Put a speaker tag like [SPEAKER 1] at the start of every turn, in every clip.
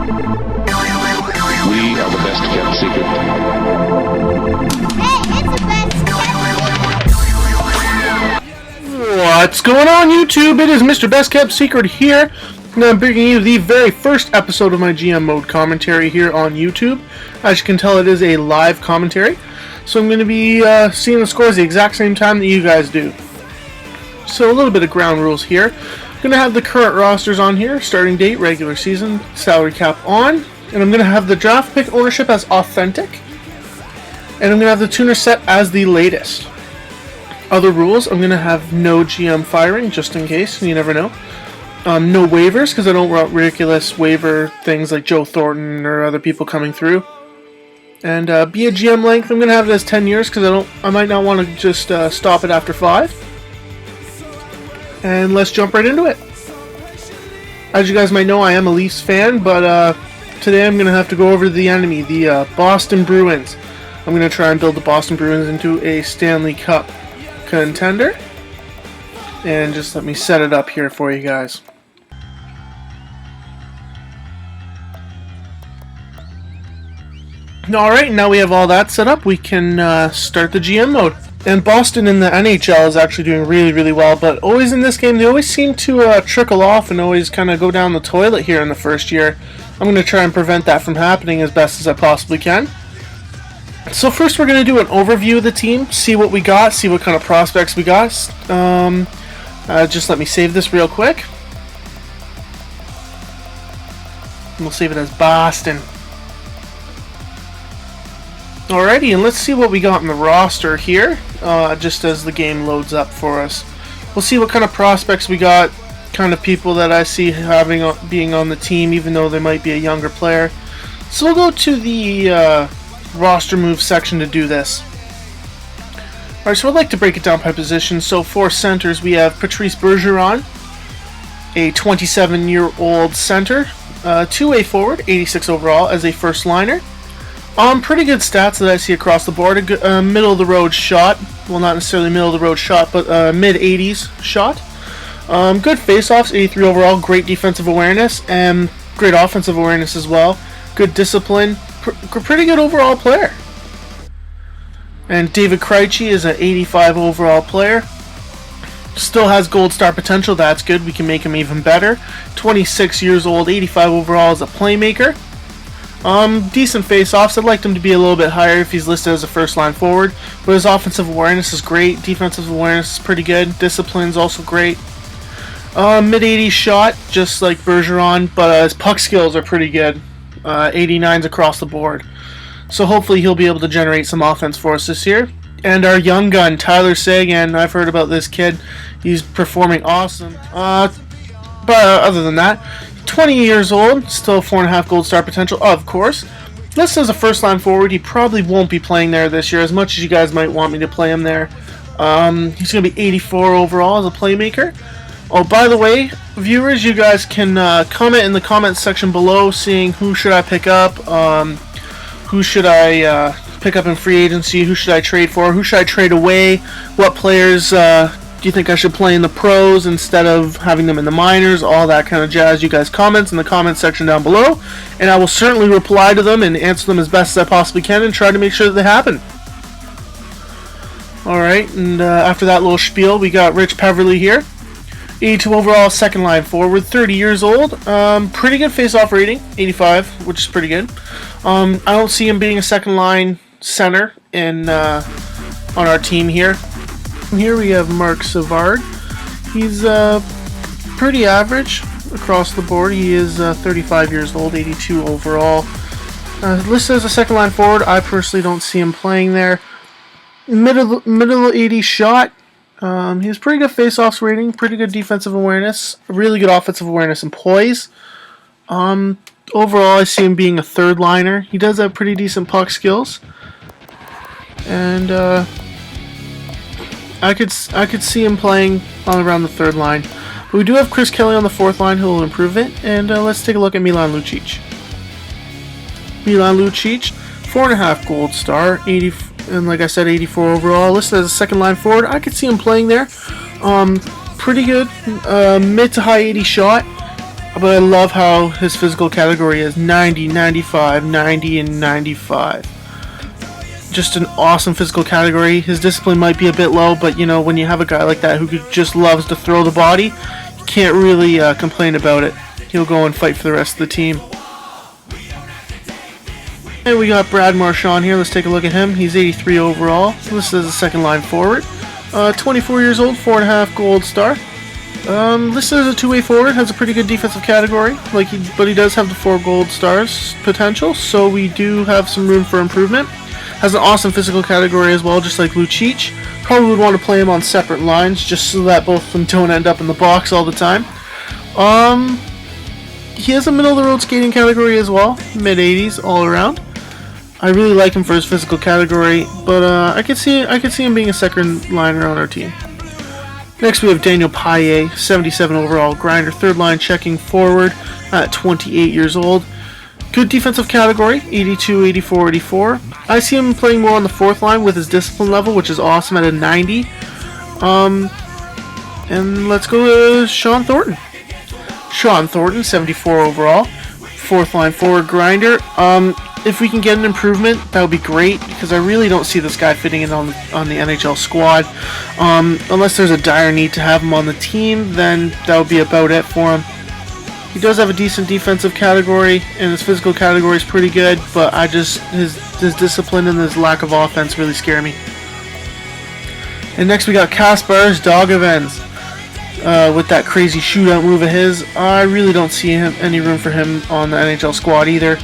[SPEAKER 1] We are the best kept secret.
[SPEAKER 2] Hey, it's the best kept.
[SPEAKER 3] What's going on, YouTube? It is Mr. Best Kept Secret here, and I'm bringing you the very first episode of my GM mode commentary here on YouTube. As you can tell, it is a live commentary, so I'm going to be seeing the scores the exact same time that you guys do. So a little bit of ground rules here. I'm going to have the current rosters on here, starting date, regular season, salary cap on, and I'm going to have the draft pick ownership as authentic, and I'm going to have the tuner set as the latest. Other rules, I'm going to have no GM firing, just in case, you never know. No waivers, because I don't want ridiculous waiver things like Joe Thornton or other people coming through. And be a GM length, I'm going to have it as 10 years, because I might not want to just stop it after 5. And let's jump right into it. As you guys might know, I am a Leafs fan, but today I'm going to have to go over the enemy, the Boston Bruins. I'm going to try and build the Boston Bruins into a Stanley Cup contender. And just let me set it up here for you guys. Alright, now we have all that set up, we can start the GM mode. And Boston in the NHL is actually doing really, really well, but always in this game, they always seem to trickle off and always kind of go down the toilet here in the first year. I'm going to try and prevent that from happening as best as I possibly can. So first we're going to do an overview of the team, see what we got, see what kind of prospects we got. Just let me save this real quick. We'll save it as Boston. Alrighty, and let's see what we got in the roster here, just as the game loads up for us. We'll see what kind of prospects we got, kind of people that I see being on the team, even though they might be a younger player. So we'll go to the roster move section to do this. Alright, so I'd like to break it down by position. So for centers, we have Patrice Bergeron, a 27-year-old center, 2-way forward, 86 overall as a first liner. Pretty good stats that I see across the board. A good, middle-of-the-road shot. Well, not necessarily middle-of-the-road shot, but mid-80s shot. Good face-offs, 83 overall. Great defensive awareness, and great offensive awareness as well. Good discipline. Pretty good overall player. And David Krejci is an 85 overall player. Still has gold star potential. That's good. We can make him even better. 26 years old, 85 overall as a playmaker. Decent face-offs. I'd like him to be a little bit higher if he's listed as a first-line forward. But his offensive awareness is great. Defensive awareness is pretty good. Discipline's also great. Mid-80s shot, just like Bergeron, but his puck skills are pretty good. 89s across the board. So hopefully he'll be able to generate some offense for us this year. And our young gun, Tyler Seguin, I've heard about this kid. He's performing awesome. But other than that, 20 years old, still 4.5 gold star potential, of course. Listed as a first-line forward, he probably won't be playing there this year, as much as you guys might want me to play him there. He's going to be 84 overall as a playmaker. Oh, by the way, viewers, you guys can comment in the comments section below, seeing who should I pick up, who should I pick up in free agency, who should I trade for, who should I trade away, what players do you think I should play in the pros instead of having them in the minors, all that kind of jazz. You guys comment in the comment section down below, and I will certainly reply to them and answer them as best as I possibly can and try to make sure that they happen. Alright, and after that little spiel, we got Rich Peverly here. 82 overall, second line forward, 30 years old. Pretty good face-off rating, 85, which is pretty good. I don't see him being a second line center on our team here. Here we have Mark Savard. He's pretty average across the board. He is 35 years old, 82 overall. Listed as a second line forward. I personally don't see him playing there. Middle 80 shot. He has pretty good face-offs rating, pretty good defensive awareness, really good offensive awareness and poise. Overall, I see him being a third liner. He does have pretty decent puck skills, and I could see him playing all around the third line. But we do have Chris Kelly on the fourth line who will improve it, and let's take a look at Milan Lucic. Milan Lucic, 4.5 gold star, 80, and like I said, 84 overall. Listed as a second line forward. I could see him playing there. Pretty good, mid to high 80 shot. But I love how his physical category is 90, 95, 90, and 95. Just an awesome physical category. His discipline might be a bit low, but you know, when you have a guy like that who just loves to throw the body, you can't really complain about it. He'll go and fight for the rest of the team. And we got Brad Marchand here. Let's take a look at him. He's 83 overall. Listed as a second line forward. 24 years old, 4.5 gold star. Listed as a two-way forward, has a pretty good defensive category, but he does have the 4 gold stars potential, so we do have some room for improvement. Has an awesome physical category as well, just like Lucic. Probably would want to play him on separate lines, just so that both of them don't end up in the box all the time. He has a middle-of-the-road skating category as well, mid-80s all around. I really like him for his physical category, but I could see him being a second liner on our team. Next we have Daniel Paille, 77 overall grinder, third line checking forward at 28 years old. Good defensive category, 82, 84, 84. I see him playing more on the fourth line with his discipline level, which is awesome at a 90. And let's go to Sean Thornton. Sean Thornton, 74 overall, fourth line forward grinder. If we can get an improvement, that would be great, because I really don't see this guy fitting in on the NHL squad. Unless there's a dire need to have him on the team, then that would be about it for him. He does have a decent defensive category, and his physical category is pretty good, but his discipline and his lack of offense really scare me. And next we got Kaspars Daugavens. With that crazy shootout move of his, I really don't see any room for him on the NHL squad either.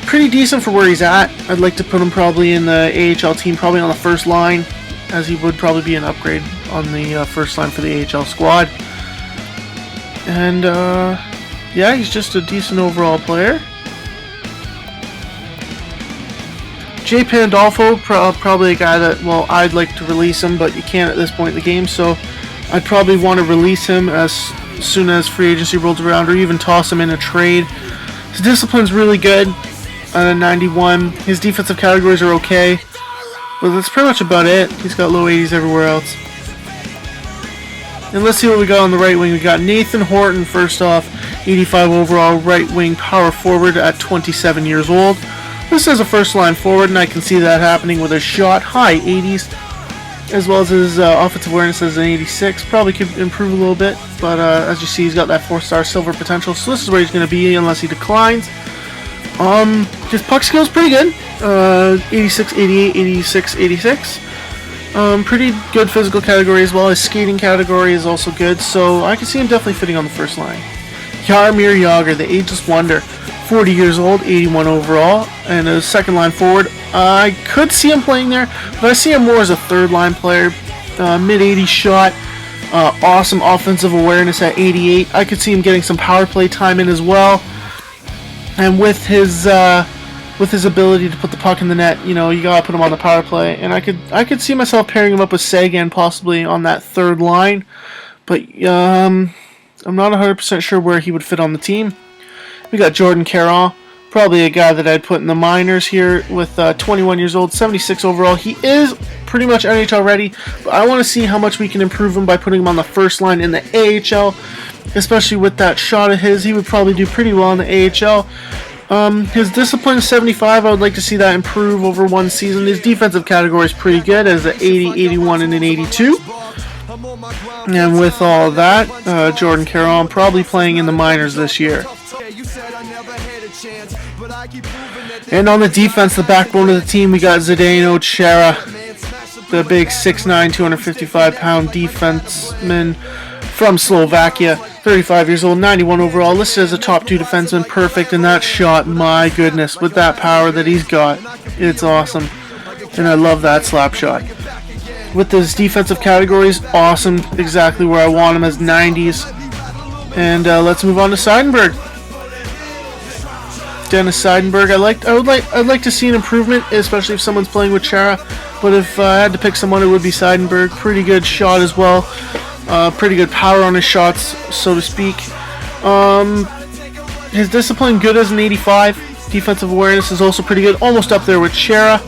[SPEAKER 3] Pretty decent for where he's at. I'd like to put him probably in the AHL team, probably on the first line, as he would probably be an upgrade on the first line for the AHL squad. And yeah, he's just a decent overall player. Jay Pandolfo, probably a guy that, well, I'd like to release him, but you can't at this point in the game, so I'd probably want to release him as soon as free agency rolls around, or even toss him in a trade. His discipline's really good at a 91. His defensive categories are okay, but that's pretty much about it. He's got low 80s everywhere else. And let's see what we got on the right wing. We got Nathan Horton, first off, 85 overall, right wing power forward at 27 years old. This is a first line forward, and I can see that happening with a shot, high 80s, as well as his offensive awareness as an 86. Probably could improve a little bit, but as you see, he's got that 4-star silver potential, so this is where he's going to be unless he declines. His puck skill is pretty good, 86, 88, 86, 86. Pretty good physical category as well. His skating category is also good, so I can see him definitely fitting on the first line. Jaromir Jagr, the ageless wonder, 40 years old, 81 overall, and a second line forward. I could see him playing there, but I see him more as a third line player. Mid-80s shot, awesome offensive awareness at 88. I could see him getting some power play time in as well, and with his ability to put the puck in the net, you know, you gotta put him on the power play, and I could see myself pairing him up with Sagan possibly on that third line, but I'm not 100% sure where he would fit on the team. We got Jordan Caron, probably a guy that I'd put in the minors here with 21 years old, 76 overall. He is pretty much NHL ready, but I want to see how much we can improve him by putting him on the first line in the AHL, especially with that shot of his. He would probably do pretty well in the AHL. His discipline is 75. I would like to see that improve over one season. His defensive category is pretty good as an 80, 81, and an 82. And with all that, Jordan Caron probably playing in the minors this year. And on the defense, the backbone of the team, we got Zdeno Chara, the big 6'9", 255-pound defenseman from Slovakia, 35 years old, 91 overall, listed as a top 2 defenseman, perfect in that shot. My goodness, with that power that he's got, it's awesome. And I love that slap shot. With his defensive categories, awesome, exactly where I want him as 90s. And let's move on to Seidenberg. Dennis Seidenberg, I'd like to see an improvement, especially if someone's playing with Chara. But if I had to pick someone, it would be Seidenberg. Pretty good shot as well. Pretty good power on his shots, so to speak. His discipline good as an 85. Defensive awareness is also pretty good, almost up there with Chara.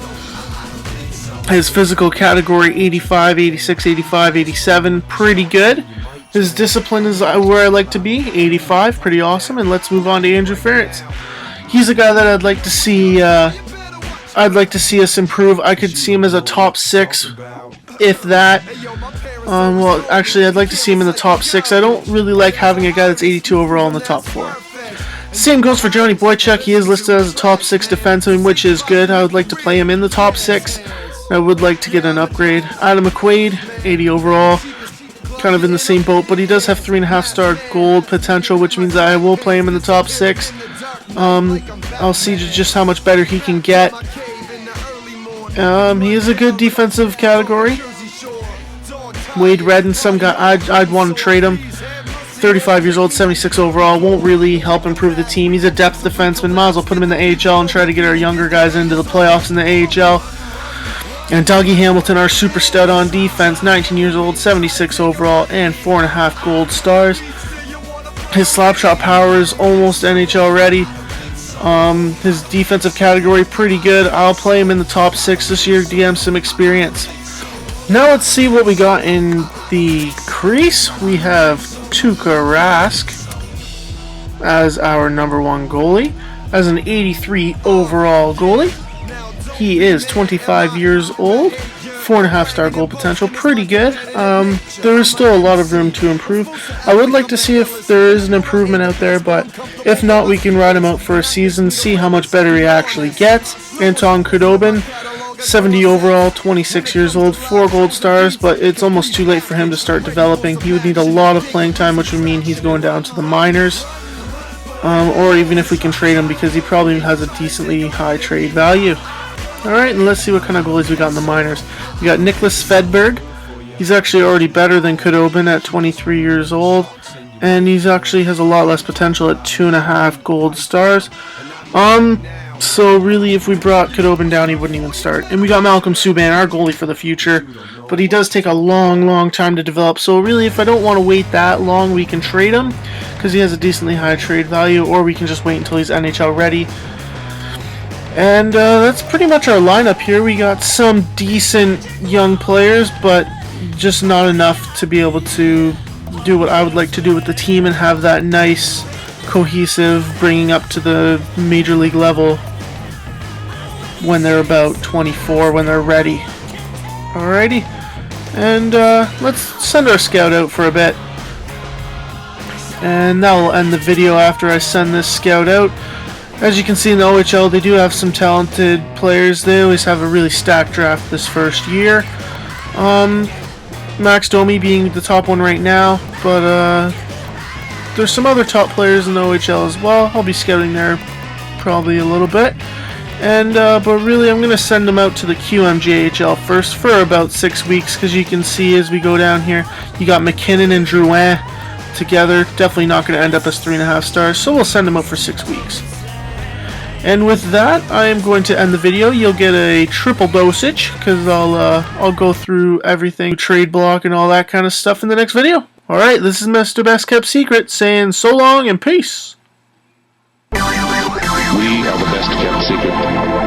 [SPEAKER 3] His physical category 85, 86, 85, 87, pretty good. His discipline is where I like to be, 85, pretty awesome. And let's move on to Andrew Ferentz. He's a guy that I'd like to see. I'd like to see us improve. I could see him as a top 6, if that. Well, actually, I'd like to see him in the top 6. I don't really like having a guy that's 82 overall in the top 4. Same goes for Johnny Boychuk. He is listed as a top 6 defenseman, which is good. I would like to play him in the top 6. I would like to get an upgrade. Adam McQuaid, 80 overall. Kind of in the same boat, but he does have 3.5-star gold potential, which means I will play him in the top 6. I'll see just how much better he can get. He is a good defensive category. Wade Redden, some guy I'd want to trade him. 35 years old, 76 overall. Won't really help improve the team. He's a depth defenseman. Might as well put him in the AHL and try to get our younger guys into the playoffs in the AHL. And Dougie Hamilton, our super stud on defense, 19 years old, 76 overall, and 4.5 gold stars. His slap shot power is almost NHL ready. His defensive category, pretty good. I'll play him in the top 6 this year, DM some experience. Now let's see what we got in the crease. We have Tuukka Rask as our number 1 goalie, as an 83 overall goalie. He is 25 years old, 4.5-star goal potential, pretty good. There is still a lot of room to improve. I would like to see if there is an improvement out there, but if not, we can ride him out for a season, see how much better he actually gets. Anton Khudobin, 70 overall, 26 years old, 4 gold stars, but it's almost too late for him to start developing. He would need a lot of playing time, which would mean he's going down to the minors. Or even if we can trade him, because he probably has a decently high trade value. Alright, and let's see what kind of goalies we got in the minors. We got Nicholas Svedberg. He's actually already better than Khudobin at 23 years old. And he's actually has a lot less potential at 2.5 gold stars. So really, if we brought Khudobin down, he wouldn't even start. And we got Malcolm Subban, our goalie for the future. But he does take a long time to develop. So really, if I don't want to wait that long, we can trade him, because he has a decently high trade value. Or we can just wait until he's NHL ready. And that's pretty much our lineup here. We got some decent young players, but just not enough to be able to do what I would like to do with the team and have that nice, cohesive bringing up to the major league level when they're about 24, when they're ready. Alrighty. And let's send our scout out for a bit. And that will end the video after I send this scout out. As you can see in the OHL, they do have some talented players. They always have a really stacked draft this first year. Max Domi being the top one right now, but there's some other top players in the OHL as well. I'll be scouting there probably a little bit. And but really, I'm going to send them out to the QMJHL first for about 6 weeks, because you can see as we go down here, you got McKinnon and Drouin together. Definitely not going to end up as 3.5 stars, so we'll send them out for 6 weeks. And with that, I am going to end the video. You'll get a triple dosage, because I'll go through everything, trade block and all that kind of stuff in the next video. Alright, this is Mr. Best Kept Secret saying so long and peace.
[SPEAKER 1] We are the best kept secret.